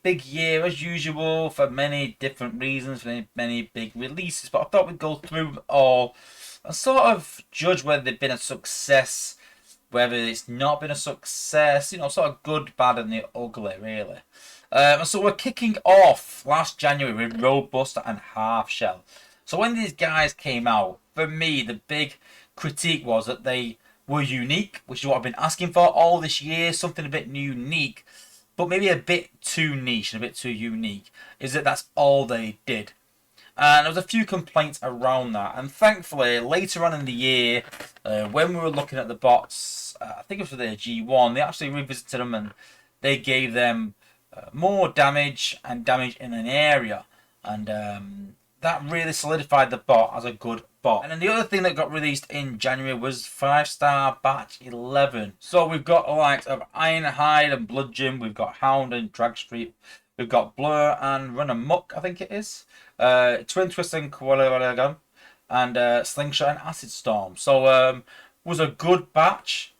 big year as usual for many different reasons, for many big releases. But I thought we'd go through them all and sort of judge whether they've been a success, whether it's not been a success, sort of good, bad, and the ugly, really. So we're kicking off last January with Robust and Half Shell. So when these guys came out, for me, the big critique was that they were unique, which is what I've been asking for all this year, something a bit unique, but maybe a bit too niche and a bit too unique, is that that's all they did. And there was a few complaints around that. And thankfully, later on in the year, when we were looking at the bots, I think it was for their G1, they actually revisited them and they gave them more damage and damage in an area. And that really solidified the bot as a good bot. And then the other thing that got released in January was 5-star batch 11. So we've got the likes of Ironhide and Bludgeon, we've got Hound and Dragstreet, we've got Blur and Run Amok, I think it is. Twin Twist and Koala and Slingshot and Acid Storm. So was a good batch.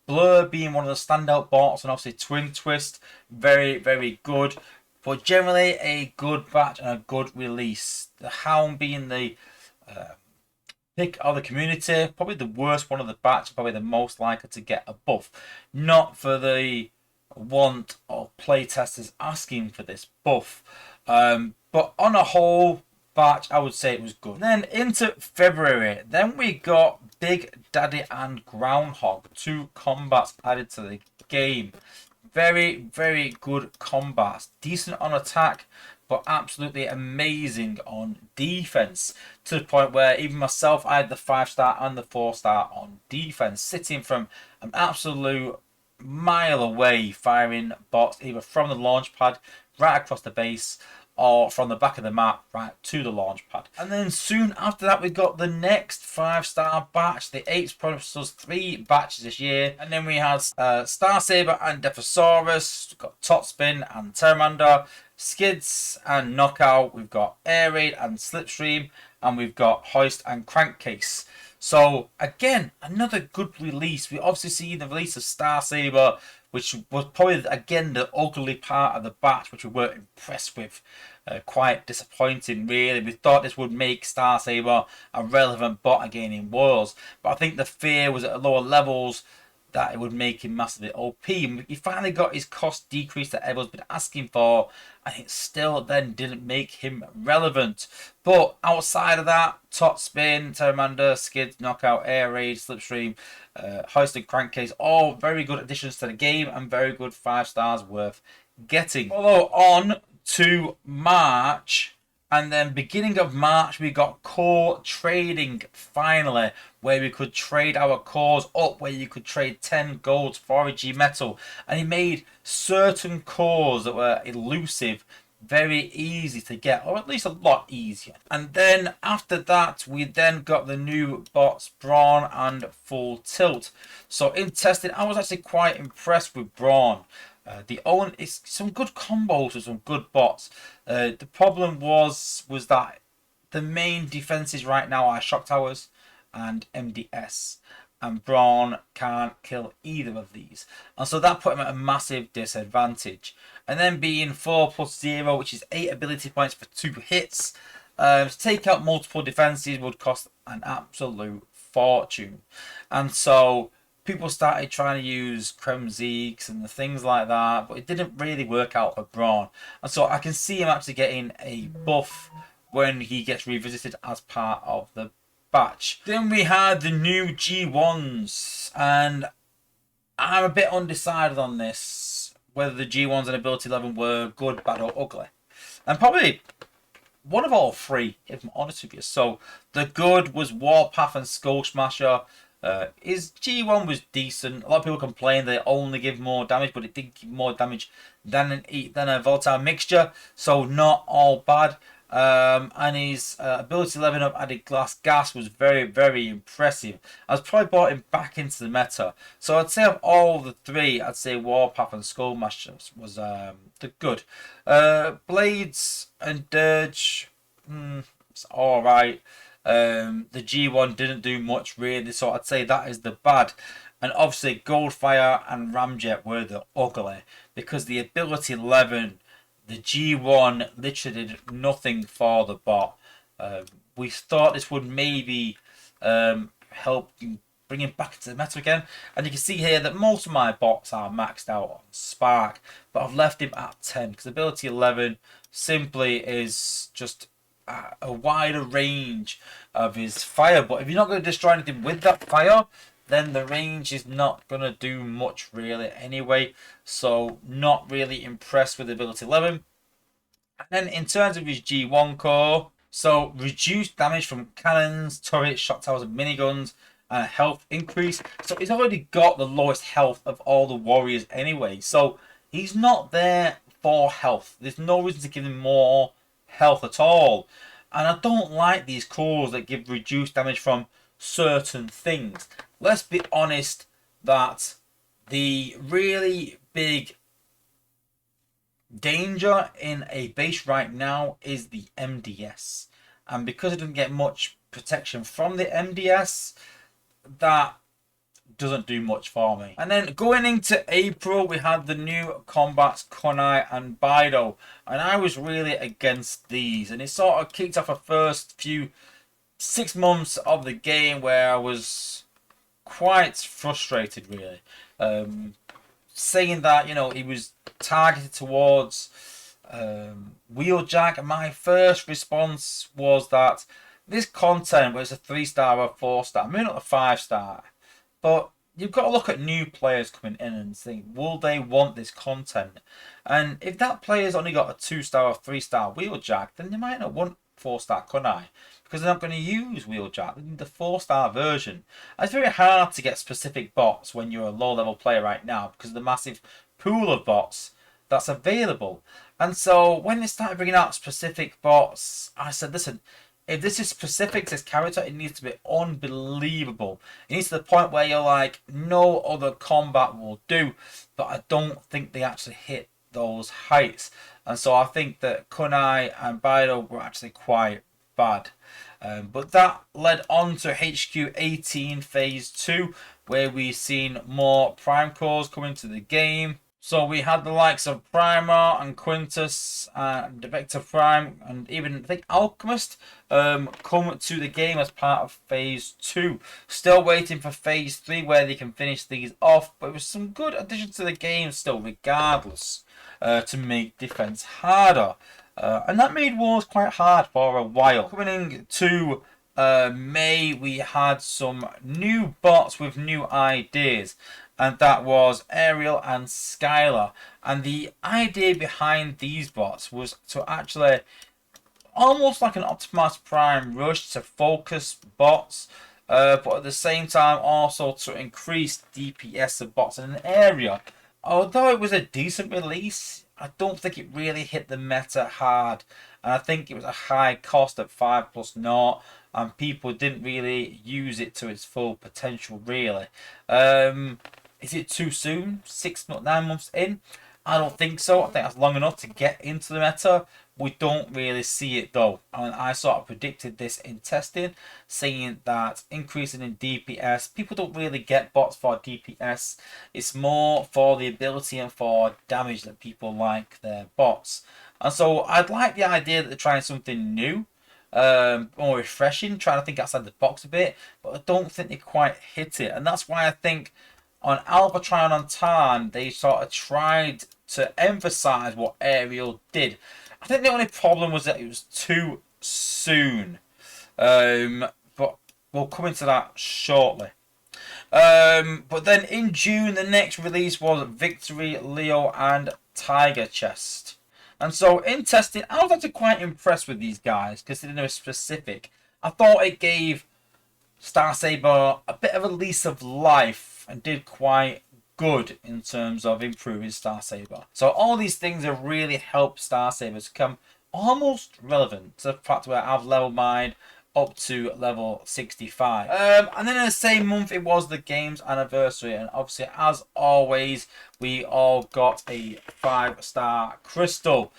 Blur being one of the standout bots, and obviously Twin Twist, very, very good. But generally a good batch and a good release. The Hound being the pick of the community, probably the worst one of the batch, probably the most likely to get a buff. Not for the want of playtesters asking for this buff. But on a whole, batch, I would say it was good. And then into February, then we got Big Daddy and Groundhog, 2 combats added to the game. Very, very good combats. Decent on attack, but absolutely amazing on defense. To the point where even myself, I had the 5-star and the 4-star on defense, sitting from an absolute mile away, firing bots either from the launch pad right across the base or from the back of the map right to the launch pad. And then soon after that, we got the next 5-star batch. The 8's promised us 3 batches this year. And then we had Star Saber and Defosaurus. We've got Topspin and Terramander, Skids and Knockout. We've got Air Raid and Slipstream. And we've got Hoist and Crankcase. So again, another good release. We obviously see the release of Star Saber, which was probably again the ugly part of the batch, which we weren't impressed with. Quite disappointing, really. We thought this would make Star Saber a relevant bot again in Worlds, but I think the fear was at lower levels that it would make him massively OP. And he finally got his cost decrease that everyone's been asking for, and it still then didn't make him relevant. But outside of that, Top Spin, Terramander, Skids, Knockout, Air Raid, Slipstream, Hoist and Crankcase, all very good additions to the game and very good 5 stars worth getting. Follow on to March. And then beginning of March, we got core trading finally, where we could trade our cores up, where you could trade 10 golds for a G metal. And he made certain cores that were elusive very easy to get, or at least a lot easier. And then after that, we then got the new bots Brawn and Full Tilt. So in testing, I was actually quite impressed with Brawn. It's some good combos with some good bots. The problem was that the main defenses right now are Shock Towers and MDS, and Brawn can't kill either of these, and so that put him at a massive disadvantage. And then being 4+0, which is 8 ability points for 2 hits, to take out multiple defenses would cost an absolute fortune, and so people started trying to use Kremzeeks and the things like that, but it didn't really work out for Brawn. And so I can see him actually getting a buff when he gets revisited as part of the batch. Then we had the new G1s, and I'm a bit undecided on this, whether the G1s and Ability 11 were good, bad, or ugly. And probably one of all 3, if I'm honest with you. So the good was Warpath and Skull Smasher. His G1 was decent. A lot of people complain they only give more damage, but it did give more damage than a volatile mixture, so not all bad. And his ability 11 up added glass gas was very, very impressive. I was probably brought him back into the meta. So I'd say of all the 3, I'd say Warpath and Skullmaster was the good. Blades and Dirge, it's alright. The G1 didn't do much really, so I'd say that is the bad. And obviously Goldfire and Ramjet were the ugly, because the ability 11, the G1 literally did nothing for the bot. We thought this would maybe help bring him back into the meta again. And you can see here that most of my bots are maxed out on Spark, but I've left him at 10 because ability 11 simply is just a wider range of his fire. But if you're not going to destroy anything with that fire, then the range is not going to do much really anyway. So not really impressed with ability 11. And then in terms of his G1 core, so reduced damage from cannons, turrets, shot towers and miniguns, and a health increase. So he's already got the lowest health of all the warriors anyway. So he's not there for health. There's no reason to give him more health at all. And I don't like these cores that give reduced damage from certain things. Let's be honest that the really big danger in a base right now is the MDS. And because it doesn't get much protection from the MDS, that doesn't do much for me. And then going into April, we had the new combats Kunai and Bido, and I was really against these, and it sort of kicked off the first few 6 months of the game where I was quite frustrated really, saying that, you know, he was targeted towards Wheeljack, and my first response was that this content, where it's a 3-star or a 4-star, maybe not a 5-star, but you've got to look at new players coming in and think, will they want this content? And if that player's only got a 2-star or 3-star Wheeljack, then they might not want 4-star Kunai, because they're not going to use Wheeljack. They need the 4-star version. And it's very hard to get specific bots when you're a low-level player right now, because of the massive pool of bots that's available. And so when they started bringing out specific bots, I said, listen, if this is specific to this character, it needs to be unbelievable. It needs to the point where you're like, no other combat will do. But I don't think they actually hit those heights. And so I think that Kunai and Bido were actually quite bad. But that led on to HQ 18 Phase 2, where we've seen more Prime cores coming to the game. So we had the likes of Primar and Quintus and Vector Prime and even, I think, Alchemist come to the game as part of Phase 2. Still waiting for Phase 3 where they can finish these off, but it was some good additions to the game still regardless, to make defense harder. And that made wars quite hard for a while. Coming into May, we had some new bots with new ideas, and that was Ariel and Skylar. And the idea behind these bots was to actually, almost like an Optimus Prime rush, to focus bots, but at the same time also to increase DPS of bots in an area. Although it was a decent release, I don't think it really hit the meta hard, and I think it was a high cost at 5+0, and people didn't really use it to its full potential really. Is it too soon? 9 months in? I don't think so. I think that's long enough to get into the meta. We don't really see it though. And I sort of predicted this in testing, saying that increasing in DPS, people don't really get bots for DPS. It's more for the ability and for damage that people like their bots. And so I'd like the idea that they're trying something new, more refreshing, trying to think outside the box a bit, but I don't think they quite hit it. And that's why I think on Alpha Trion and Tarn, they sort of tried to emphasize what Ariel did. I think the only problem was that it was too soon. But we'll come into that shortly. But then in June, the next release was Victory, Leo, and Tiger Chest. And so in testing, I was actually quite impressed with these guys, considering they were specific. I thought it gave Star Saber a bit of a lease of life and did quite good in terms of improving Star Saber. So all these things have really helped Star Saber to become almost relevant, to the fact where I've leveled mine up to level 65. And then in the same month it was the game's anniversary, and obviously as always we all got a 5-star crystal.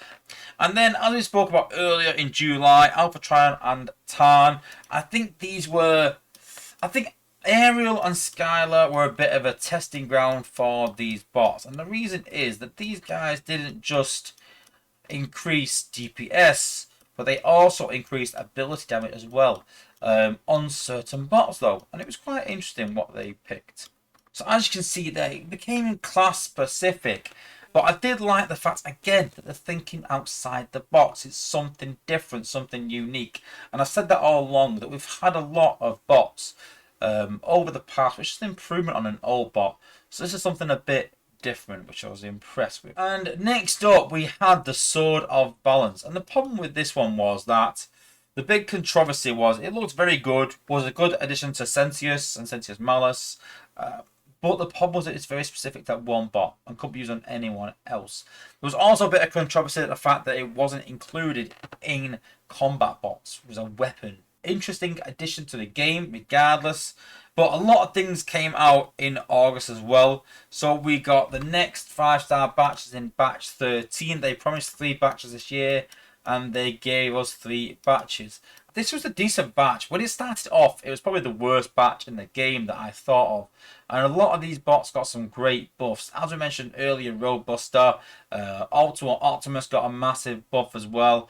And then as we spoke about earlier in July, Alpha Trion and Tarn, I think these were, I think Ariel and Skylar were a bit of a testing ground for these bots, and the reason is that these guys didn't just increase DPS, but they also increased ability damage as well on certain bots though, and it was quite interesting what they picked. So as you can see, they became class specific, but I did like the fact again that they're thinking outside the box. It's something different, something unique, and I've said that all along that we've had a lot of bots over the past, which is an improvement on an old bot. So this is something a bit different, which I was impressed with. And next up, we had the Sword of Balance, and the problem with this one was that the big controversy was it looked very good, was a good addition to Sentius and Sentius Malus. But the problem was that it's very specific to that one bot and couldn't be used on anyone else. There was also a bit of controversy at the fact that it wasn't included in combat bots. It was a weapon. Interesting addition to the game, regardless. But a lot of things came out in August as well. So we got the next 5-star batches in batch 13. They promised 3 batches this year, and they gave us 3 batches. This was a decent batch. When it started off, it was probably the worst batch in the game that I thought of. And a lot of these bots got some great buffs. As we mentioned earlier, Roadbuster, Ultimate Optimus got a massive buff as well.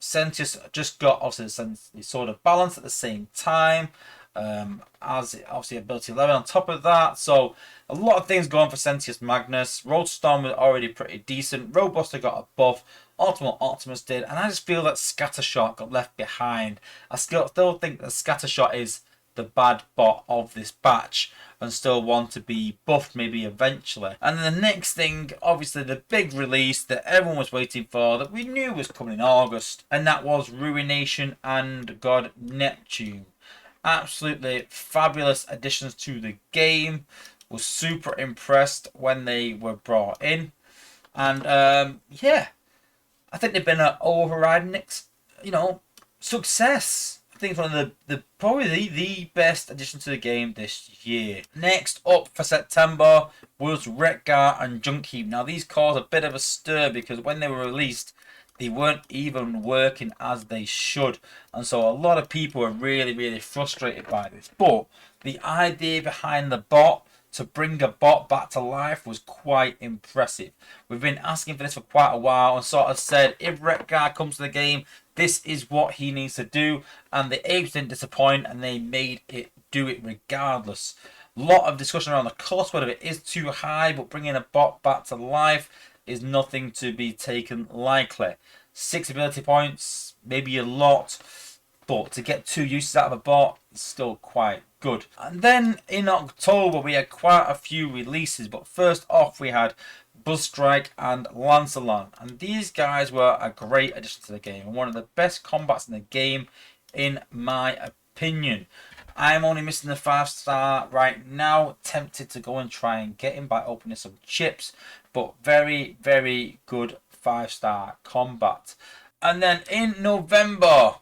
Sentius just got obviously the Sword of Balance at the same time. As obviously ability 11 on top of that. So a lot of things going for Sentius Magnus. Roadstorm was already pretty decent. Roadbuster got a buff. Ultimate Optimus did, and I just feel that Scattershot got left behind. I still think that Scattershot is the bad bot of this batch and still want to be buffed maybe eventually. And then the next thing, obviously the big release that everyone was waiting for, that we knew was coming in August, and that was Ruination and God Neptune. Absolutely fabulous additions to the game. Was super impressed when they were brought in, and yeah, I think they've been an overriding, success. I think it's one of the probably the best addition to the game this year. Next up for September was Wreckgar and Junkheap. Now these caused a bit of a stir because when they were released, they weren't even working as they should, and so a lot of people were really frustrated by this. But the idea behind the bot to bring a bot back to life was quite impressive. We've been asking for this for quite a while and sort of said if Wreckgar comes to the game, this is what he needs to do, and the apes didn't disappoint and they made it do it regardless. A lot of discussion around the cost, whether it is too high, but bringing a bot back to life is nothing to be taken lightly. 6 ability points, maybe a lot, but to get 2 uses out of a bot is still quite good. And then in October we had quite a few releases, but first off we had Buzzstrike and Lancelot, and these guys were a great addition to the game and one of the best combats in the game in my opinion. I'm only missing the 5-star right now, tempted to go and try and get him by opening some chips, but very good 5-star combat. And then in November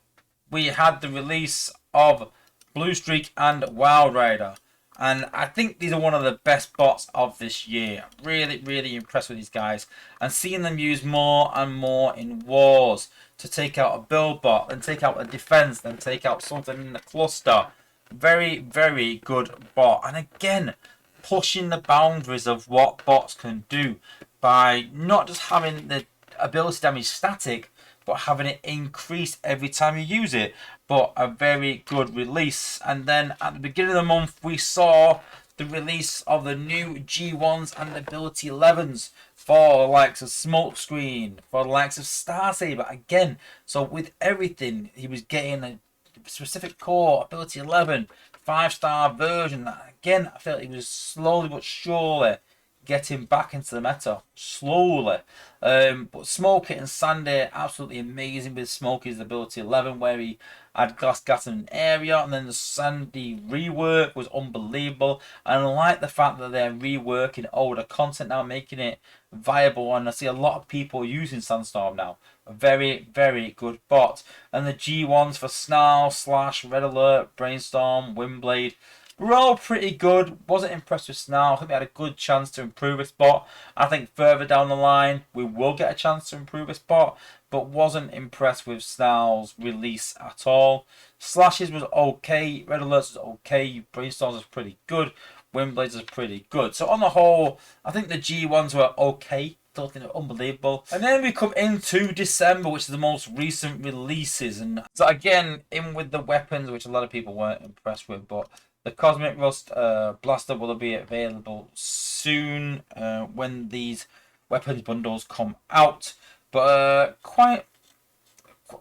we had the release of Blue Streak and Wild Rider, and I think these are one of the best bots of this year. Really impressed with these guys, and seeing them used more and more in wars to take out a build bot, then take out a defense, then take out something in the cluster. Very good bot, and again pushing the boundaries of what bots can do by not just having the ability damage static, but having it increase every time you use it. But a very good release. And then at the beginning of the month we saw the release of the new G1s and ability 11s for the likes of Smokescreen, for the likes of Starsaber again. So with everything he was getting a specific core, ability 11, 5-star version. That again, I felt he was slowly but surely getting back into the meta. Slowly. But Smokey and Sandy, absolutely amazing with Smokey's ability 11, where he had glass gas in an area, and then the Sandy rework was unbelievable. And I like the fact that they're reworking older content now, making it viable, and I see a lot of people using Sandstorm now. A very good bot. And the G1s for Snarl, Slash, Red Alert, Brainstorm, Windblade were all pretty good. Wasn't impressed with Snarl. I think we had a good chance to improve this bot. I think further down the line we will get a chance to improve this bot, but wasn't impressed with Snarl's release at all. Slashes was okay, Red Alerts was okay, Brainstorms was pretty good, Windblades was pretty good. So on the whole, I think the G1s were okay. Don't think they're unbelievable. And then we come into December, which is the most recent releases. And so again, in with the weapons, which a lot of people weren't impressed with, but the Cosmic Rust Blaster will be available soon when these weapons bundles come out. But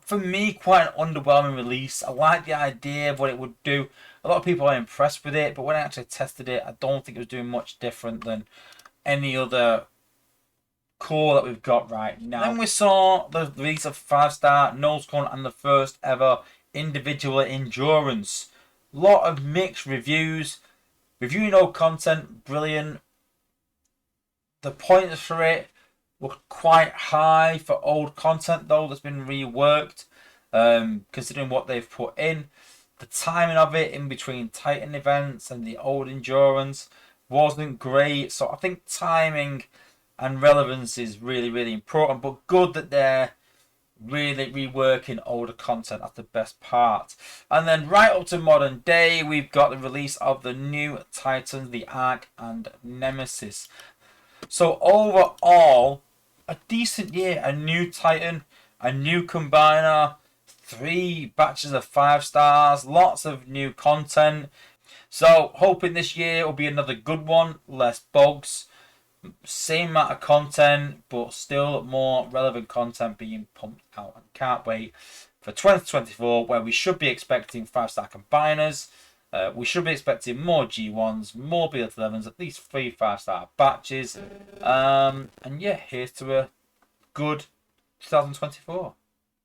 for me, quite an underwhelming release. I like the idea of what it would do. A lot of people are impressed with it, but when I actually tested it, I don't think it was doing much different than any other core that we've got right now. Then we saw the release of 5-star Nosecone and the first ever individual endurance. Lot of mixed reviews. Reviewing old content, brilliant. The points for it were quite high for old content though that's been reworked, considering what they've put in. The timing of it in between Titan events and the old endurance wasn't great, so I think timing and relevance is really, really important, but good that they're really reworking older content. That's the best part. And then right up to modern day, we've got the release of the new Titans, the Arc and Nemesis. So overall, a decent year. A new Titan, a new Combiner, 3 batches of 5 stars, lots of new content. So hoping this year will be another good one, less bugs, same amount of content, but still more relevant content being pumped out. And can't wait for 2024, where we should be expecting 5-star combiners. We should be expecting more G1s, more BL11s, at least 3 5-star batches. And yeah, here's to a good 2024.